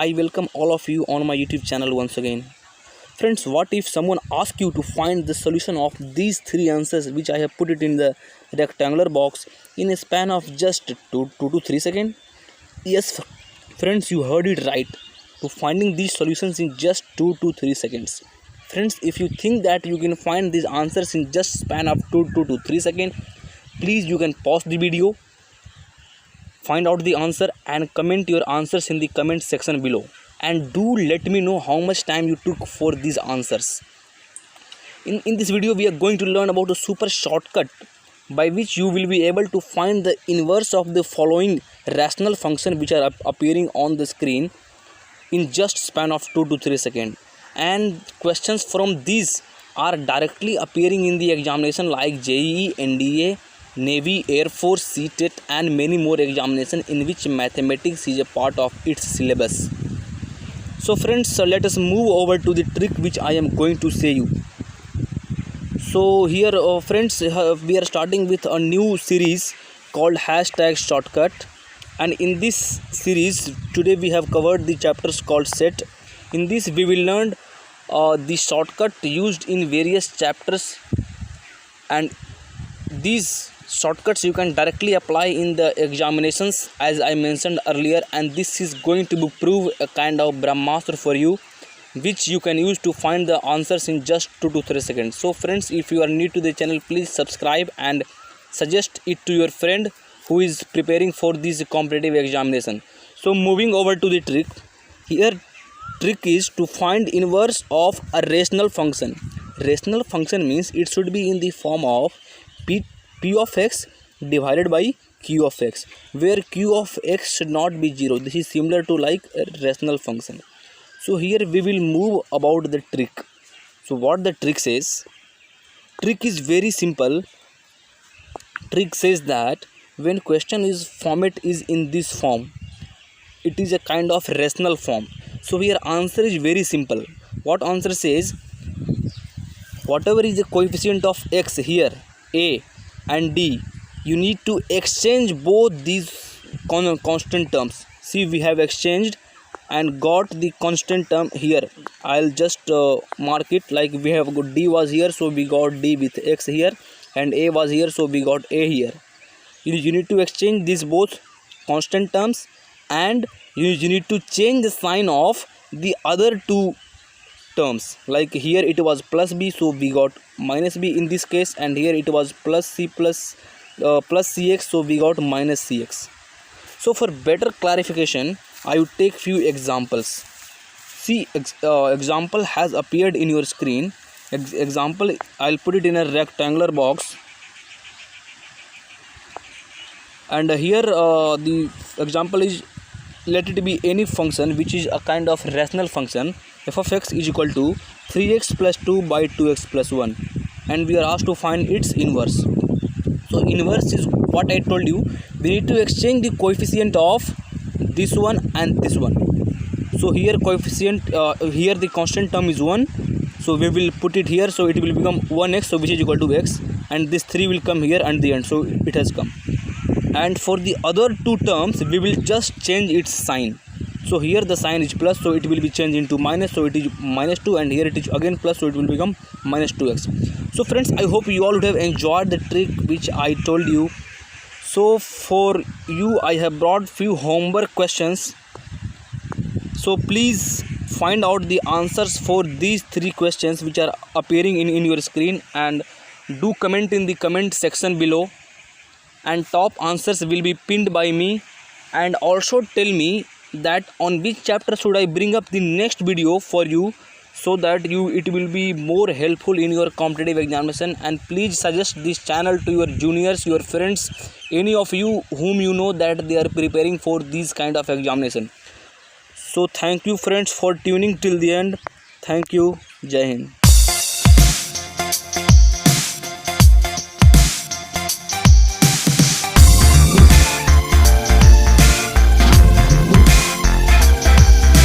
I welcome all of you on my YouTube channel once again. Friends, what if someone asks you to find the solution of these three answers which I have put it in the rectangular box in a span of just 2 to 3 seconds? Yes, friends, you heard it right. To finding these solutions in just 2 to 3 seconds. Friends, if you think that you can find these answers in just span of 2 to 3 seconds, please you can pause the video, find out the answer and comment your answers in the comment section below, and do let me know how much time you took for these answers. In this video we are going to learn about a super shortcut by which you will be able to find the inverse of the following rational function which are appearing on the screen in just span of 2 to 3 seconds. And questions from these are directly appearing in the examination like JEE, NDA, Navy, Air Force, CTET and many more examinations in which mathematics is a part of its syllabus. So friends, let us move over to the trick which I am going to say you. So here friends, we are starting with a new series called #shortcut, and in this series today we have covered the chapters called set. In this we will learn the shortcut used in various chapters, and these shortcuts you can directly apply in the examinations as I mentioned earlier, and this is going to prove a kind of Brahmastra for you which you can use to find the answers in just 2 to 3 seconds. So friends, if you are new to the channel, please subscribe and suggest it to your friend who is preparing for this competitive examination. So moving over to the trick, here trick is to find inverse of a rational function. Rational function means it should be in the form of p of x divided by q of x, where q of x should not be 0. This is similar to like a rational function. So here we will move about the trick. So what the trick says, trick is very simple. Trick says that when question is format is in this form, it is a kind of rational form. So here answer is very simple. What answer says, whatever is the coefficient of x here, a and d, you need to exchange both these constant terms. See, we have exchanged and got the constant term here. I'll just mark it like we have got d was here, so we got d with x here, and a was here, so we got a here. You need to exchange these both constant terms, and you need to change the sign of the other two terms. Like here it was plus b, so we got minus b in this case, and here it was plus c plus cx, so we got minus cx. So for better clarification, I would take few examples. See, example has appeared in your screen. Example, I'll put it in a rectangular box, and here the example is, let it be any function which is a kind of rational function. F of x is equal to 3x plus 2 by 2x plus 1, and we are asked to find its inverse. So inverse is what I told you, we need to exchange the coefficient of this one and this one. So here coefficient, here the constant term is 1, so we will put it here, so it will become 1x, so which is equal to x, and this 3 will come here and the end, so it has come. And for the other two terms we will just change its sign. So here the sign is plus, so it will be changed into minus, so it is minus 2, and here it is again plus, so it will become minus 2x. So friends, I hope you all would have enjoyed the trick which I told you. So for you I have brought few homework questions, so please find out the answers for these three questions which are appearing in your screen, and do comment in the comment section below, and top answers will be pinned by me. And also tell me that on which chapter should I bring up the next video for you, so that it will be more helpful in your competitive examination. And please suggest this channel to your juniors, your friends, any of you whom you know that they are preparing for these kind of examination. So thank you friends for tuning till the end. Thank you. Jai Hind.